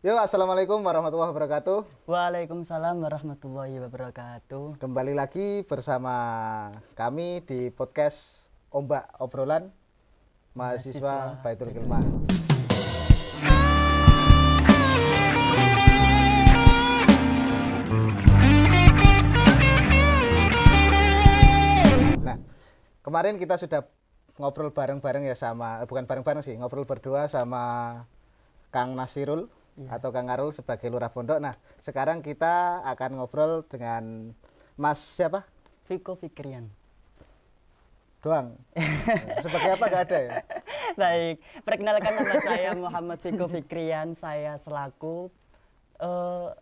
Yo, assalamualaikum warahmatullahi wabarakatuh. Waalaikumsalam warahmatullahi wabarakatuh. Kembali lagi bersama kami di podcast Ombak Obrolan Mahasiswa Baitul Kilmah. Nah, kemarin kita sudah ngobrol bareng-bareng ya bukan bareng-bareng sih, ngobrol berdua sama Kang Nasirul. Atau Kang Arul sebagai Lurah Pondok. Nah, sekarang kita akan ngobrol dengan Mas siapa? Viko Fikrian. Doang. Sebagai apa gak ada ya? Baik, perkenalkan nama saya Muhammad Viko Fikrian. Saya selaku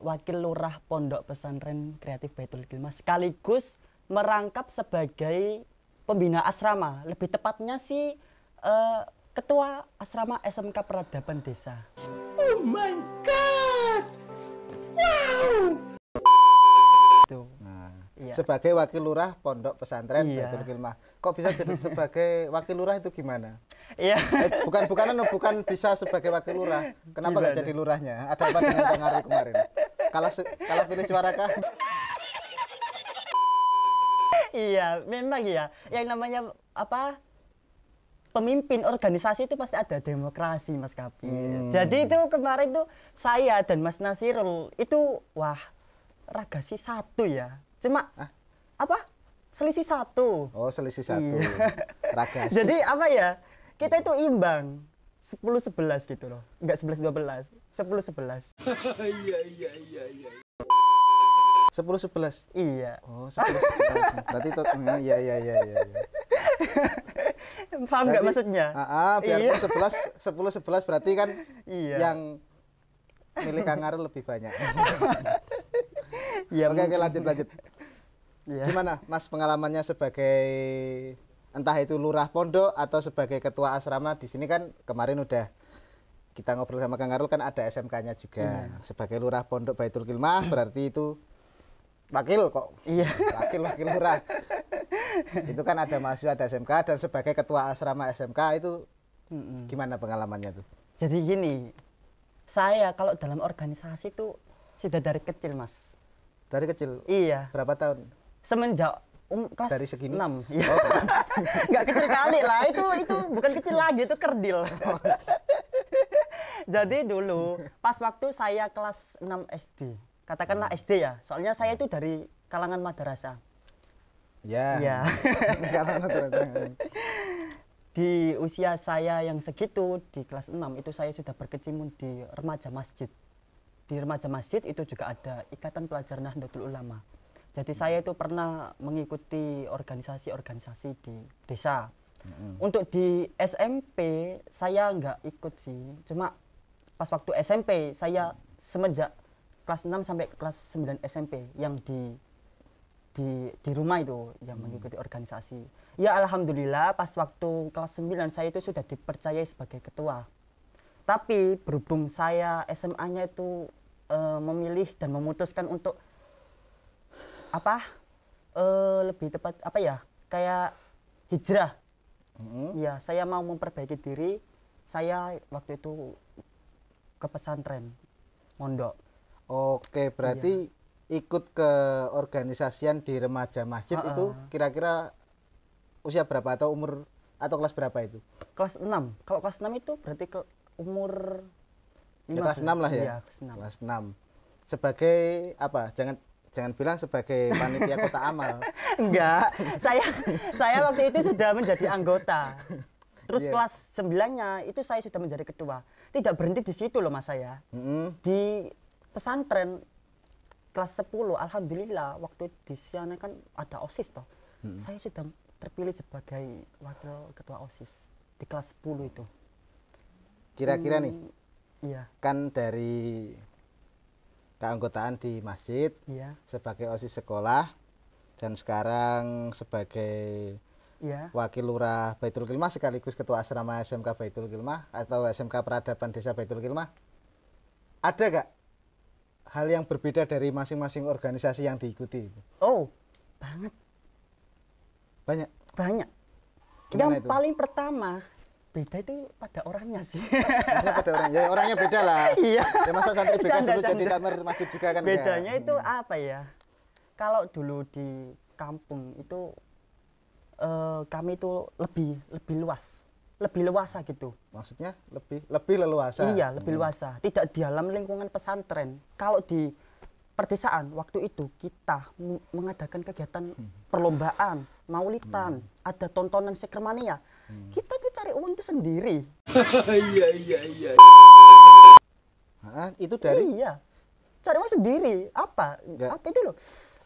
Wakil Lurah Pondok Pesantren Kreatif Baitul Kilmah, sekaligus merangkap sebagai pembina asrama. Lebih tepatnya sih Ketua Asrama SMK Peradaban Desa. Oh my God! Wow! Nah, iya. Sebagai Wakil Lurah Pondok Pesantren Iya. Baitul Kilmah. Kok bisa jadi sebagai Wakil Lurah itu gimana? Iya. Bukan bisa sebagai Wakil Lurah. Kenapa nggak jadi lurahnya? Ada apa dengan Kang Arul kemarin? Kalah pilih suara kah? Iya, memang ya. Yang namanya apa? Pemimpin organisasi itu pasti ada demokrasi, Mas Kapil. Jadi itu kemarin tuh saya dan Mas Nasirul itu ragasi satu ya. Cuma apa? Selisih satu. Oh, selisih satu. Iya. Ragasi. Jadi apa ya? Kita itu imbang. 10-11 gitu loh. Enggak 11-12. 10-11. 10-11. Iya. Oh, 10-11. Berarti itu iya. Paham nggak maksudnya? Biarpun Iya. 10-11 berarti kan Iya. yang milih Kang Arul lebih banyak. Ya, Oke, lanjut. Iya. Gimana Mas pengalamannya sebagai entah itu lurah pondok atau sebagai ketua asrama? Di sini kan kemarin udah kita ngobrol sama Kang Arul kan ada SMK-nya juga. Iya. Sebagai lurah pondok Baitul Kilmah berarti itu wakil kok. Iya. Wakil lurah. Itu kan ada mahasiswa, ada SMK, dan sebagai ketua asrama SMK itu gimana pengalamannya tuh? Jadi gini, saya kalau dalam organisasi tuh sudah dari kecil, Mas. Dari kecil? Iya. Berapa tahun? Semenjak kelas Dari segini? 6. Iya. Oh, Nggak kecil kali lah, itu bukan kecil lagi, itu kerdil. Jadi dulu pas waktu saya kelas 6 SD, katakanlah SD ya, soalnya saya itu dari kalangan madrasah. ya. Iya. Karena Di usia saya yang segitu, di kelas 6 itu saya sudah berkecimpung di remaja masjid. Di remaja masjid itu juga ada Ikatan Pelajar Nahdlatul Ulama. Jadi saya itu pernah mengikuti organisasi-organisasi di desa. Untuk di SMP saya nggak ikut sih. Cuma pas waktu SMP saya semenjak kelas 6 sampai kelas 9 SMP yang di rumah itu yang mengikuti organisasi. Ya alhamdulillah pas waktu kelas 9 saya itu sudah dipercayai sebagai ketua. Tapi berhubung saya SMA-nya itu memilih dan memutuskan untuk lebih tepat kayak hijrah. Ya, saya mau memperbaiki diri. Saya waktu itu ke pesantren mondok. Oke, berarti ikut ke organisasian di remaja masjid itu kira-kira usia berapa atau umur atau kelas berapa itu? Kelas 6. Kalau kelas 6 itu berarti ke umur Ya, kelas 6 lah ya. Iya, kelas 6. Kelas 6. Sebagai apa? Jangan bilang sebagai panitia kota amal. Enggak. Saya waktu itu sudah menjadi anggota. Terus Iya. kelas 9-nya itu saya sudah menjadi ketua. Tidak berhenti di situ loh Mas saya. Di pesantren kelas 10 alhamdulillah waktu di sana kan ada OSIS toh. Saya sudah terpilih sebagai wakil ketua OSIS di kelas 10 itu. Kira-kira nih, Iya. kan dari keanggotaan di masjid Iya. sebagai OSIS sekolah dan sekarang sebagai Iya. wakil lurah Baitul Kilmah sekaligus ketua asrama SMK Baitul Kilmah atau SMK Peradaban Desa Baitul Kilmah. Ada gak hal yang berbeda dari masing-masing organisasi yang diikuti? Oh, banget. Banyak. Banyak. Gimana Yang itu? paling pertama beda itu pada orangnya sih. Maksudnya pada orangnya beda lah. Iya. Ya masa santri BK dulu Canda. jadi takmir masjid juga kan? Bedanya enggak? itu apa ya? Kalau dulu di kampung itu kami itu lebih luas, lebih leluasa gitu. Maksudnya lebih leluasa. Iya, lebih luasa. Tidak di dalam lingkungan pesantren. Kalau di perdesaan waktu itu kita mengadakan kegiatan perlombaan, maulidan, ada tontonan sekermania. Kita tuh cari uang itu sendiri. Iya. Itu dari Iya. Cari uang sendiri. Apa? Enggak. Apa itu loh?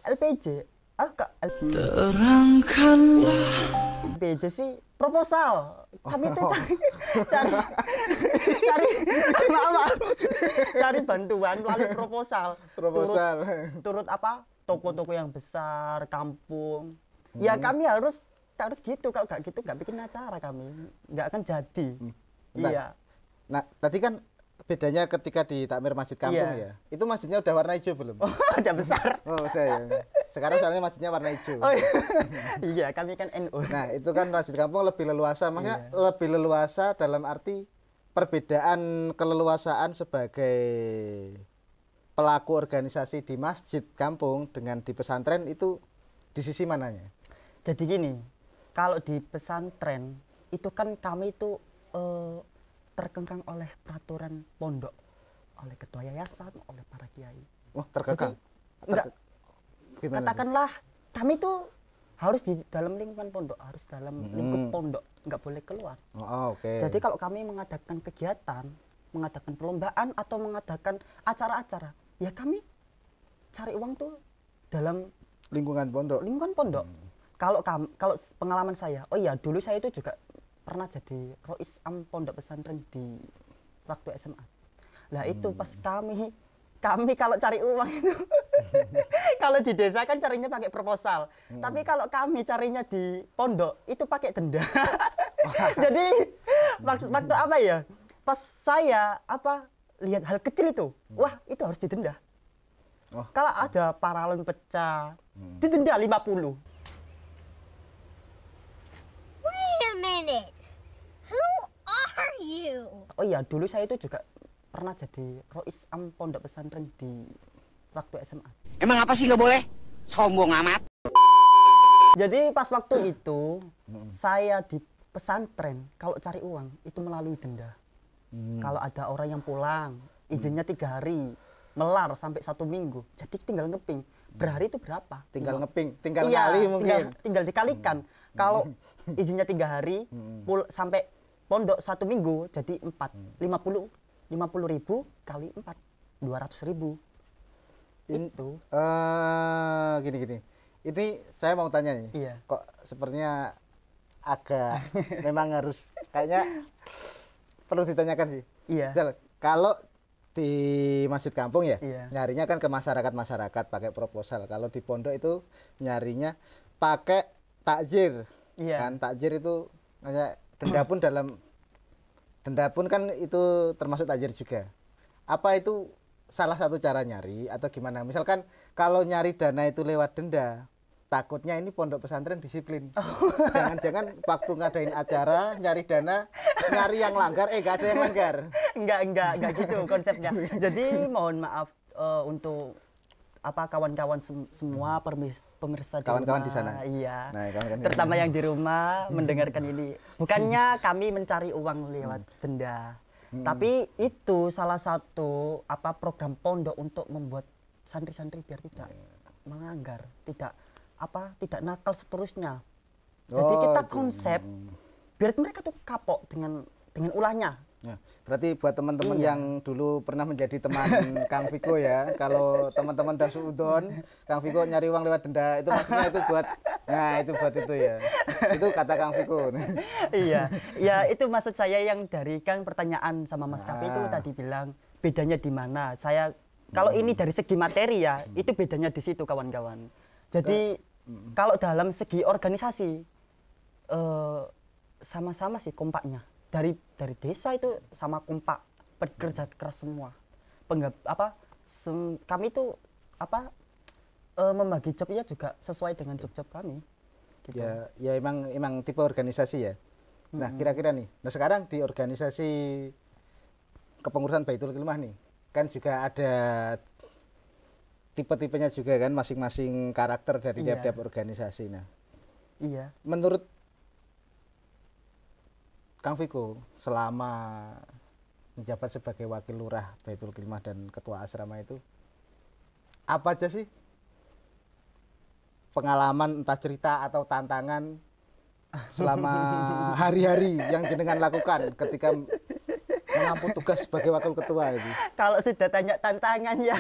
LPJ. Terangkanlah. LPJ sih proposal. Kami tuh cari maaf. Cari bantuan melalui proposal. Turut apa? Toko-toko yang besar, kampung. Ya kami harus gitu. Kalau nggak gitu nggak bikin acara kami. Nggak akan jadi. Bentar. Iya. Nah, tadi kan bedanya ketika di takmir masjid kampung Iya. ya. Itu masjidnya udah warna hijau belum? Udah besar. Oh, udah ya. Sekarang soalnya masjidnya warna hijau. Oh iya. Iya, kami kan NU. Nah, itu kan masjid kampung lebih leluasa. Maksudnya lebih leluasa dalam arti perbedaan keleluasaan sebagai pelaku organisasi di masjid kampung dengan di pesantren itu di sisi mananya? Jadi gini, kalau di pesantren itu kan kami itu terkengkang oleh peraturan pondok, oleh ketua yayasan, oleh para kiai. Wah, terkekang. Enggak, Gimana? katakanlah kami tuh harus di dalam lingkungan pondok, harus dalam lingkup pondok, nggak boleh keluar. Oh, oke. Jadi kalau kami mengadakan kegiatan, mengadakan perlombaan atau mengadakan acara-acara, ya kami cari uang tuh dalam Lingkungan pondok. lingkungan pondok. Kalau pengalaman saya, oh iya dulu saya itu juga pernah jadi rois am pondok pesantren di waktu SMA. Lah itu pas kami kalau cari uang itu kalau di desa kan carinya pakai proposal. Tapi kalau kami carinya di pondok itu pakai denda. Jadi waktu apa ya? Pas saya lihat hal kecil itu, wah itu harus didenda. Oh. Kalau ada paralon pecah, didenda 50. Wait a minute. Who are you? Oh iya, dulu saya itu juga pernah jadi rois am pondok pesantren di waktu SMA. Emang apa sih nggak boleh? Sombong amat. Jadi pas waktu itu saya di pesantren kalau cari uang itu melalui denda. Kalau ada orang yang pulang izinnya 3 hari, melar sampai 1 minggu, jadi tinggal ngeping. Berhari itu berapa? Tinggal ngeping, tinggal Iya, ngali mungkin. tinggal dikalikan. Kalau izinnya 3 hari, sampai pondok 1 minggu, jadi 50.000 kali 4, 200.000. Itu. Gini. Ini saya mau tanya nih. Iya. Kok sepertinya agak memang harus kayaknya perlu ditanyakan sih. Iya. Misal, kalau di masjid kampung ya, Iya. nyarinya kan ke masyarakat pakai proposal. Kalau di pondok itu nyarinya pakai takjir. Iya. Kan takjir itu kayak denda pun kan itu termasuk takjir juga. Apa itu salah satu cara nyari atau gimana? Misalkan kalau nyari dana itu lewat denda, takutnya ini pondok pesantren disiplin. Jangan-jangan waktu ngadain acara nyari dana, nyari yang langgar, gak ada yang langgar. Enggak gitu konsepnya. Jadi mohon maaf untuk kawan-kawan semua pemirsa Kawan-kawan rumah. di sana. Iya. Nah, kawan-kawan di Terutama yang di rumah mendengarkan ini. Bukannya kami mencari uang lewat denda. Tapi itu salah satu program pondok untuk membuat santri-santri biar tidak melanggar, tidak nakal seterusnya. Jadi kita konsep biar mereka tuh kapok dengan ulahnya. Ya, berarti buat teman-teman Iya. yang dulu pernah menjadi teman Kang Viko ya, kalau teman-teman udah suudon, Kang Viko nyari uang lewat denda, itu maksudnya itu buat itu ya. Itu kata Kang Viko. Iya, ya itu maksud saya yang dari kan pertanyaan sama Mas Kapi itu tadi bilang bedanya di mana. Saya kalau ini dari segi materi ya, itu bedanya di situ kawan-kawan. Jadi kalau dalam segi organisasi sama-sama sih kompaknya. Dari desa itu sama kompak, bekerja keras semua. Kami itu membagi jobnya juga sesuai dengan job-job kami. Gitu. Ya emang tipe organisasi ya. Nah, kira-kira nih. Nah, sekarang di organisasi kepengurusan Baitul Kilmah nih, kan juga ada tipe-tipenya juga kan, masing-masing karakter dari Iya. tiap-tiap organisasi. Nah, Iya. menurut Kang Viko, selama menjabat sebagai wakil lurah Baitul Kilmah dan ketua asrama itu, apa aja sih pengalaman entah cerita atau tantangan selama hari-hari yang jenengan lakukan ketika mengampu tugas sebagai wakil ketua itu? Kalau sudah tanya tantangan ya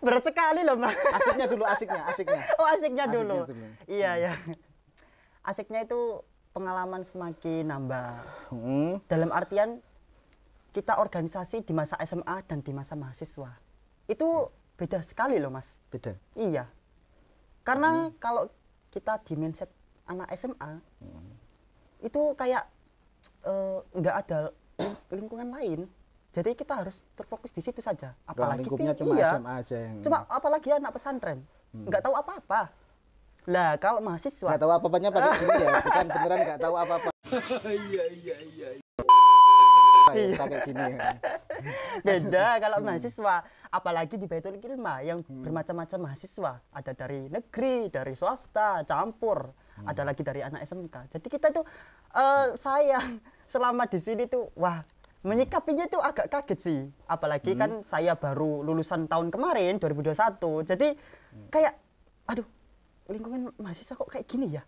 berat sekali loh Mas. Asiknya dulu, asiknya. Oh asiknya dulu. Asiknya dulu. Iya ya. Asiknya itu pengalaman semakin nambah. Hmm. Dalam artian kita organisasi di masa SMA dan di masa mahasiswa itu beda sekali loh Mas. Beda. Iya. Karena kalau kita di mindset anak SMA itu kayak nggak ada lingkungan lain. Jadi kita harus terfokus di situ saja. Ruang Apalagi lingkupnya itu- cuma iya. SMA aja yang Cuma apalagi anak pesantren, nggak tahu apa-apa. Lah kalau mahasiswa, nggak tahu apa-apanya pakai gini ya, bukan beneran nggak tahu apa-apa. Pakai gini ya. beda kalau mahasiswa. Apalagi di Baitul Kilmah yang bermacam-macam mahasiswa. Ada dari negeri, dari swasta, campur. Ada lagi dari anak SMK. Jadi kita itu, saya selama di sini tuh, wah menyikapinya tuh agak kaget sih. Apalagi kan saya baru lulusan tahun kemarin, 2021. Jadi kayak, aduh lingkungan mahasiswa kok kayak gini ya?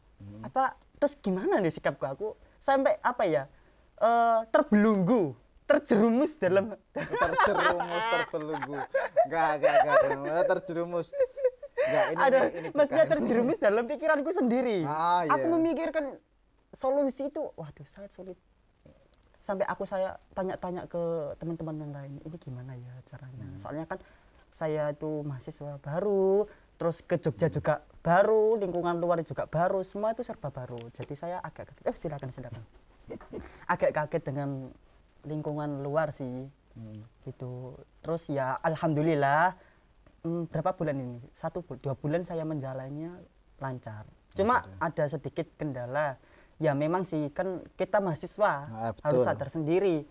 Apa terus gimana nih sikapku? Aku sampai apa ya? Terbelunggu, terjerumus dalam terbelenggu. Enggak, terjerumus. Enggak, ini maksudnya bukan. terjerumus dalam pikiranku sendiri. Ah, Aku iya. memikirkan solusi itu, waduh sangat sulit. Sampai saya tanya-tanya ke teman-teman yang lain, ini gimana ya caranya? Soalnya kan saya itu mahasiswa baru, terus ke Jogja juga baru, lingkungan luar juga baru, semua itu serba baru. Jadi saya agak kaget. Silakan. Agak kaget dengan lingkungan luar sih. Gitu. Terus ya alhamdulillah berapa bulan ini? 2 bulan saya menjalannya lancar. Cuma ada sedikit kendala. Ya memang sih kan kita mahasiswa betul. harus sadar sendiri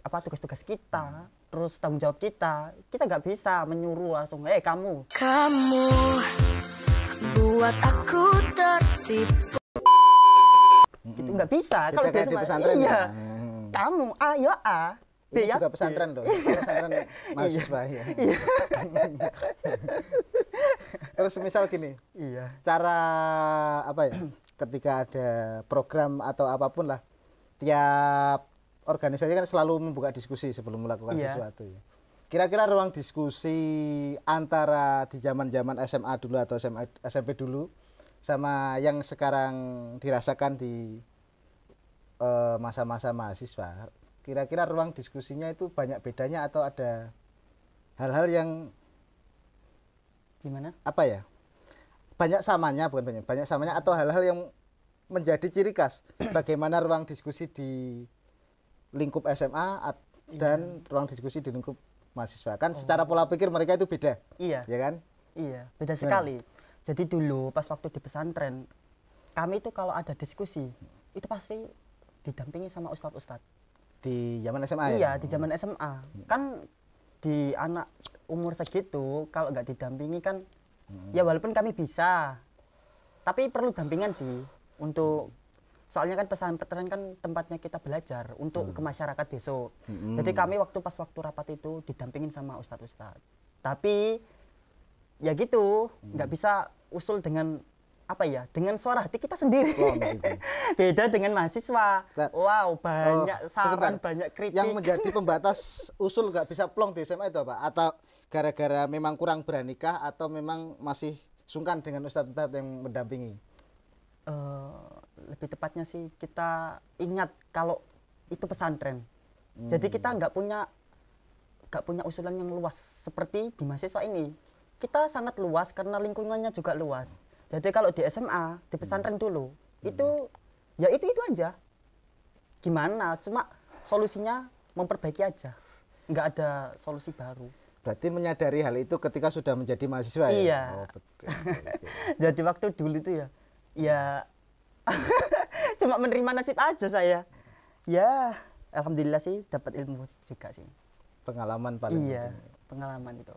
apa tugas-tugas kita, terus tanggung jawab kita. Kita nggak bisa menyuruh langsung, kamu. Kamu buat aku tersipu. Gitu nggak bisa. Beda kayak di SMA, pesantren iya. ya. Kamu ayo A. B Ini ya juga B. pesantren loh. Pesantren mahasiswa ya. Terus misal gini, Iya. cara apa ya? Ketika ada program atau apapun lah, tiap organisasi kan selalu membuka diskusi sebelum melakukan Iya. sesuatu. Ya. Kira-kira ruang diskusi antara di zaman-zaman SMA dulu atau SMP dulu sama yang sekarang dirasakan di masa-masa mahasiswa, kira-kira ruang diskusinya itu banyak bedanya atau ada hal-hal yang Gimana? apa ya, banyak samanya, bukan banyak samanya, atau hal-hal yang menjadi ciri khas bagaimana ruang diskusi di lingkup SMA dan ruang diskusi di lingkup mahasiswa, kan secara pola pikir mereka itu beda, Iya. ya kan? Iya, beda sekali. Jadi dulu pas waktu di pesantren, kami itu kalau ada diskusi, itu pasti didampingi sama ustadz-ustadz. Di zaman SMA ya? Iya, di zaman SMA. Kan di anak umur segitu, kalau nggak didampingi kan, ya walaupun kami bisa, tapi perlu dampingan sih. Soalnya kan pesantren kan tempatnya kita belajar untuk ke masyarakat besok. Jadi kami pas waktu rapat itu didampingin sama ustadz-ustadz. Tapi ya gitu, nggak bisa usul dengan apa ya, dengan suara hati kita sendiri. Oh, gitu. Beda dengan mahasiswa. Nah, Wow, banyak sebentar. saran, banyak kritik. Yang menjadi pembatas usul nggak bisa plong di SMA itu apa? Atau gara-gara memang kurang beranikah atau memang masih sungkan dengan ustadz-ustadz yang mendampingi? Lebih tepatnya sih kita ingat kalau itu pesantren. Jadi kita nggak punya usulan yang luas seperti di mahasiswa ini. Kita sangat luas karena lingkungannya juga luas. Jadi kalau di SMA, di pesantren dulu, itu ya itu aja. Gimana? Cuma solusinya memperbaiki aja. Nggak ada solusi baru. Berarti menyadari hal itu ketika sudah menjadi mahasiswa ya? Iya. Oh, betul. Jadi waktu dulu itu ya cuma menerima nasib aja saya. Ya, alhamdulillah sih dapat ilmu juga sih. Pengalaman paling Iya, penting. pengalaman itu.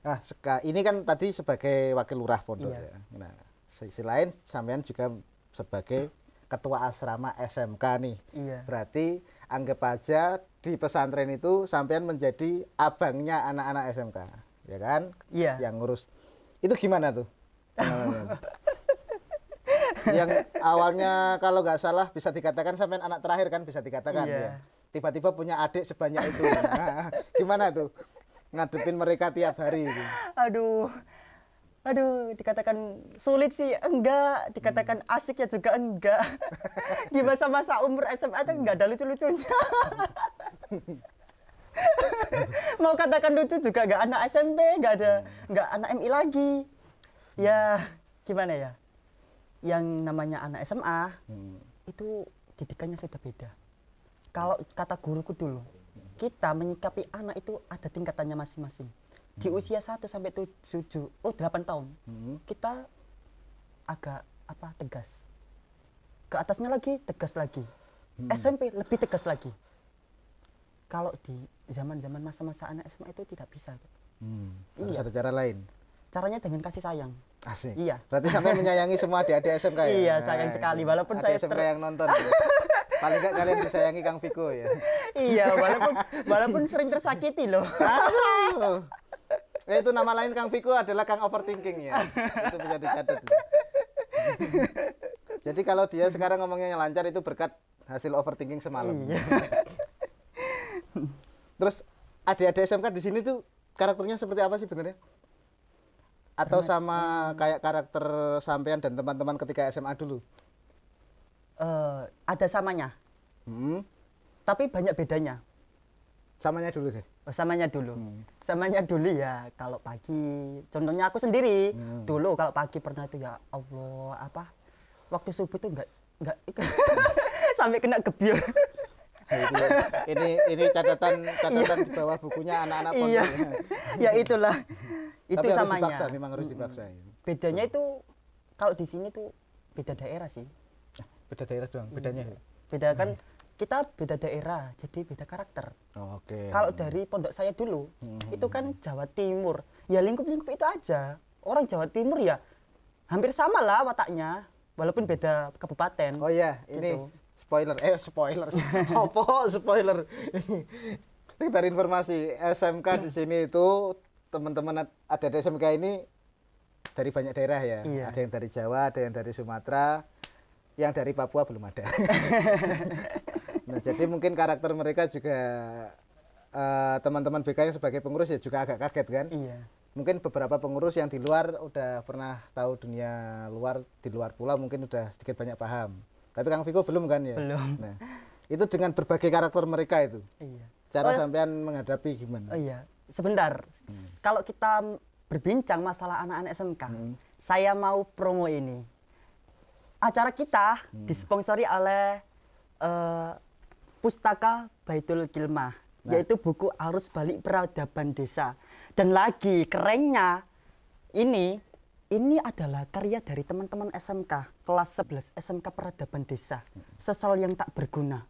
Nah, ini kan tadi sebagai wakil lurah pondok Iya. ya. Nah, sisi lain sampean juga sebagai ketua asrama SMK nih. Iya. Berarti anggap aja di pesantren itu sampean menjadi abangnya anak-anak SMK, ya kan? Iya. Yang ngurus. Itu gimana tuh? pengalamannya? Yang awalnya kalau nggak salah bisa dikatakan sampean anak terakhir kan, bisa dikatakan Iya. ya. Tiba-tiba punya adik sebanyak itu. Nah, gimana tuh ngadepin mereka tiap hari gitu? Aduh, dikatakan sulit sih enggak, dikatakan asik ya juga enggak. Di masa-masa umur SMA itu enggak ada lucu-lucunya. Mau katakan lucu juga enggak anak SMP, enggak anak MI lagi. Ya, gimana ya? Yang namanya anak SMA itu didikannya sudah beda. Kalau kata guruku dulu, kita menyikapi anak itu ada tingkatannya masing-masing. Di usia 1 sampai 8 tahun, kita agak tegas. Ke atasnya lagi tegas lagi. SMP lebih tegas lagi. Kalau di zaman-zaman masa-masa anak SMA itu tidak bisa. Harus Iya. ada cara lain. Caranya dengan kasih sayang. Asik. Iya. Berarti sampean menyayangi semua adik-adik SMK ya? Iya, sayang sekali. Walaupun adik saya SMK yang nonton. Ya. Paling nggak kalian disayangi Kang Viko ya. Iya, walaupun sering tersakiti loh. Aduh. Itu nama lain Kang Viko adalah Kang Overthinking ya. Itu bisa dicatat. Jadi kalau dia sekarang ngomongnya yang lancar itu berkat hasil overthinking semalam. Iya. Terus adik-adik SMK di sini tuh karakternya seperti apa sih benernya? Atau sama kayak karakter sampean dan teman-teman ketika SMA dulu? Ada samanya, tapi banyak bedanya. Samanya dulu deh. Samanya dulu. Samanya dulu ya kalau pagi. Contohnya aku sendiri. Dulu kalau pagi pernah itu ya Allah waktu subuh tuh enggak sampai kena gebyur. Nah, ini catatan di bawah bukunya anak-anak pondok. Iya. Ya itulah. Itu Tapi samanya. harus dipaksa, memang harus dipaksa. Bedanya itu kalau di sini tuh beda daerah sih. Beda daerah doang, bedanya. Beda kan kita beda daerah, jadi beda karakter. Oke. Kalau dari pondok saya dulu, itu kan Jawa Timur. Ya lingkup-lingkup itu aja. Orang Jawa Timur ya hampir sama lah wataknya, walaupun beda kabupaten. Oh iya, ini Gitu. spoiler. Spoiler. Apa spoiler? Dari informasi SMK di sini itu teman-teman ada di SMK ini dari banyak daerah ya. Iya. Ada yang dari Jawa, ada yang dari Sumatera, yang dari Papua belum ada. Nah, jadi mungkin karakter mereka juga teman-teman BK yang sebagai pengurus ya juga agak kaget kan? Iya. Mungkin beberapa pengurus yang di luar udah pernah tahu dunia luar, di luar pulau mungkin udah sedikit banyak paham. Tapi Kang Viko belum kan ya? Belum. Nah, itu dengan berbagai karakter mereka itu. Iya. Cara sampean menghadapi gimana? Oh iya, sebentar. Kalau kita berbincang masalah anak-anak SMK, saya mau promo ini. Acara kita disponsori oleh Pustaka Baitul Kilmah, yaitu buku Arus Balik Peradaban Desa. Dan lagi kerennya ini adalah karya dari teman-teman SMK kelas 11 SMK Peradaban Desa. Sesal yang tak berguna.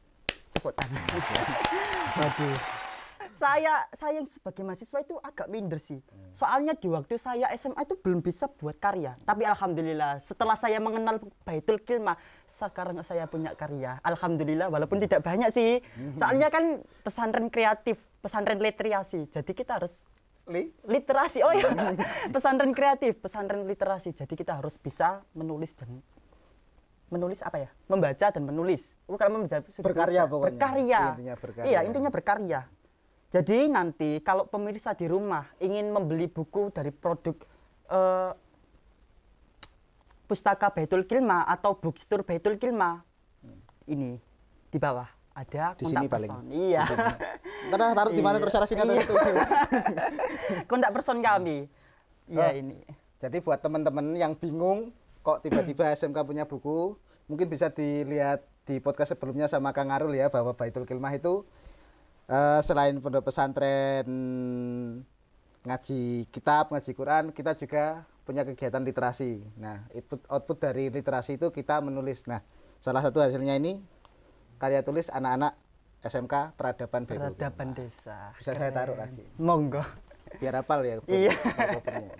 Tepuk tangan. Waduh. Saya yang sebagai mahasiswa itu agak minder sih. Soalnya di waktu saya SMA itu belum bisa buat karya. Tapi alhamdulillah setelah saya mengenal Baitul Kilmah, sekarang saya punya karya. Alhamdulillah walaupun tidak banyak sih. Soalnya kan pesantren kreatif, pesantren literasi. Jadi kita harus literasi. Oh iya. Pesantren kreatif, pesantren literasi. Jadi kita harus bisa menulis apa ya? Membaca dan menulis. Bukan membaca, Berkarya pokoknya. Berkarya. Intinya berkarya. Iya, intinya berkarya. Jadi nanti kalau pemirsa di rumah ingin membeli buku dari produk Pustaka Baitul Kilmah atau Bookstore Baitul Kilmah, ini di bawah ada Di kontak sini paling. person. Iya. Ntar taruh di mana terserah sini atau Iya. situ. Kontak person kami. Oh. Iya ini. Jadi buat teman-teman yang bingung kok tiba-tiba SMK punya buku, mungkin bisa dilihat di podcast sebelumnya sama Kang Arul ya, bahwa Baitul Kilmah itu selain pondok pesantren ngaji kitab, ngaji Quran, kita juga punya kegiatan literasi. Nah, output dari literasi itu kita menulis. Nah, Salah satu hasilnya ini karya tulis anak-anak SMK Peradaban Baitul Peradaban Kilmah. Desa. Bisa saya taruh lagi. Monggo. Biar hafal ya. Iya. covernya.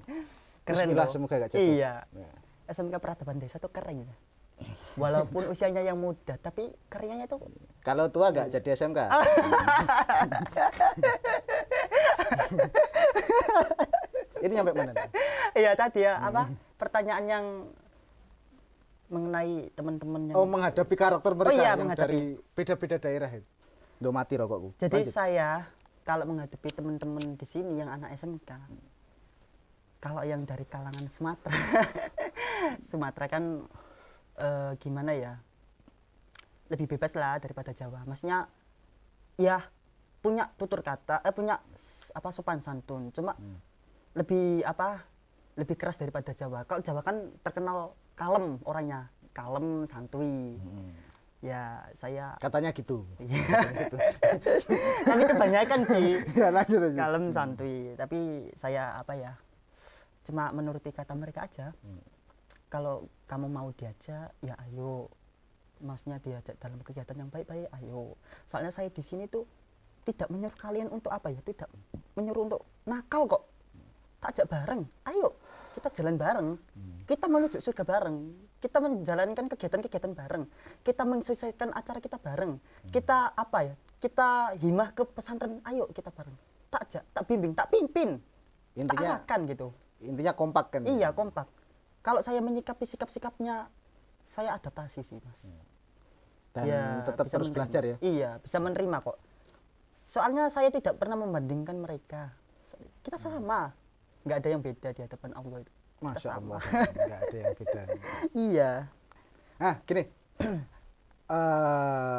Keren Bismillah, loh. semoga gak jatuh. Iya. Ya. SMK Peradaban Desa tuh keren ya. Walaupun usianya yang muda, tapi karyanya tuh Kalau tua gak jadi SMK. Ini nyampe mana nih? iya tadi ya apa pertanyaan yang mengenai teman-teman yang Oh, menghadapi karakter mereka iya, yang menghadapi. dari beda-beda daerah itu. Duh, mati rokokku. Jadi Lanjut. saya kalau menghadapi teman-teman di sini yang anak SMK, kalau yang dari kalangan Sumatera, Sumatera kan gimana ya, lebih bebas lah daripada Jawa. Maksudnya ya punya tutur kata, punya apa sopan santun, cuma lebih apa, lebih keras daripada Jawa. Kalau Jawa kan terkenal kalem orangnya, kalem santuy. Ya saya Katanya gitu. tapi kebanyakan sih Ya, lanjut aja. kalem santuy, tapi saya apa ya, cuma menuruti kata mereka aja. Kalau kamu mau diajak ya ayo, maksudnya diajak dalam kegiatan yang baik-baik ayo. Soalnya saya di sini tuh tidak menyuruh kalian untuk apa ya, tidak menyuruh untuk nakal kok, tak ajak bareng, ayo kita jalan bareng, kita menuju surga bareng, kita menjalankan kegiatan-kegiatan bareng, kita menyesuaikan acara kita bareng, kita apa ya, kita himah ke pesantren, ayo kita bareng, tak ajak, tak bimbing, tak pimpin, tak Intinya arahkan gitu. intinya kompak kan. Iya kompak. Kalau saya menyikapi sikap-sikapnya, saya adaptasi sih mas. Dan Ya, tetap bisa terus menerima. belajar ya. Iya bisa menerima kok. Soalnya saya tidak pernah membandingkan mereka. Kita sama, nggak ada yang beda di hadapan Allah itu. Kita Masya sama. Allah, nggak ada yang beda. Iya. Nah, gini,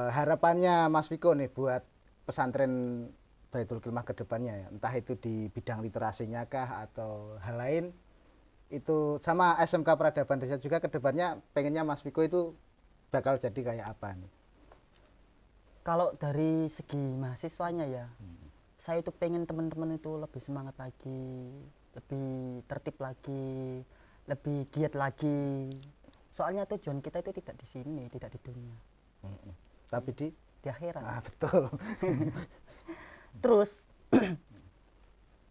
harapannya Mas Viko nih buat pesantren Baitul Kilmah ke depannya ya, entah itu di bidang literasinya kah atau hal lain, itu sama SMK Peradaban Desa juga ke depannya pengennya Mas Viko itu bakal jadi kayak apa nih? Kalau dari segi mahasiswanya ya, saya itu pengen teman-teman itu lebih semangat lagi, lebih tertib lagi, lebih giat lagi. Soalnya tujuan kita itu tidak di sini, tidak di dunia, Tapi di akhirat. betul. Terus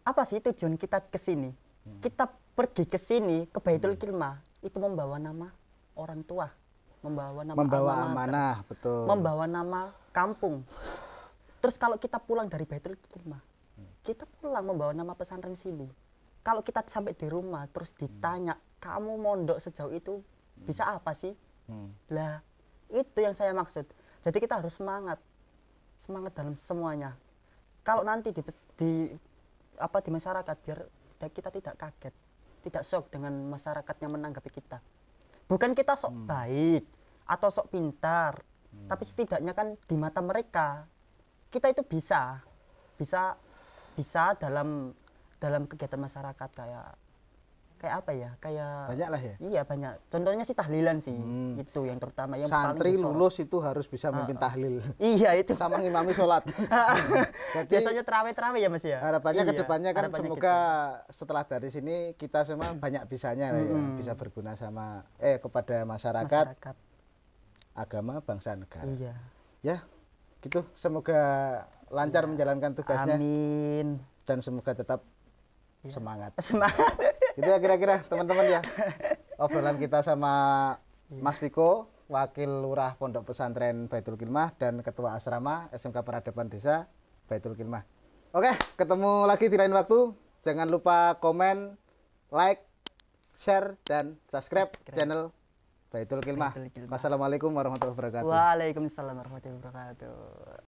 apa sih tujuan kita ke sini? Kita pergi ke sini ke Baitul Kilmah itu membawa nama orang tua, membawa nama Membawa alma mater, amanah, betul. membawa nama kampung. Terus kalau kita pulang dari Baitul Kilmah, kita pulang membawa nama pesantren sini. Kalau kita sampai di rumah terus ditanya, kamu mondok sejauh itu bisa apa sih? Lah, itu yang saya maksud. Jadi kita harus semangat, semangat dalam semuanya. Kalau nanti di masyarakat biar kita tidak kaget, tidak shock dengan masyarakat yang menanggapi kita. Bukan kita sok baik atau sok pintar, tapi setidaknya kan di mata mereka kita itu bisa dalam kegiatan masyarakat kayak apa ya, kayak Banyak lah ya. iya banyak. Contohnya sih tahlilan sih, itu yang terutama yang Santri paling disorot. lulus itu harus bisa memimpin tahlil Iya itu. sama ngimami sholat. Jadi Biasanya terawih ya mas ya. harapannya Iya, ke depannya kan harapannya semoga setelah dari sini kita semua banyak bisanya lah ya, bisa berguna sama kepada gitu. masyarakat, Masyarakat. agama, bangsa, negara. Iya. Ya, gitu. Semoga lancar menjalankan tugasnya Amin. dan semoga tetap semangat. Semangat. Itu ya kira-kira teman-teman ya. Obrolan kita sama Mas Viko, Wakil Lurah Pondok Pesantren Baitul Kilmah dan Ketua Asrama SMK Peradaban Desa Baitul Kilmah. Oke, ketemu lagi di lain waktu. Jangan lupa komen, like, share, dan subscribe channel Baitul Kilmah. Baitul Kilmah. Wassalamualaikum warahmatullahi wabarakatuh. Waalaikumsalam warahmatullahi wabarakatuh.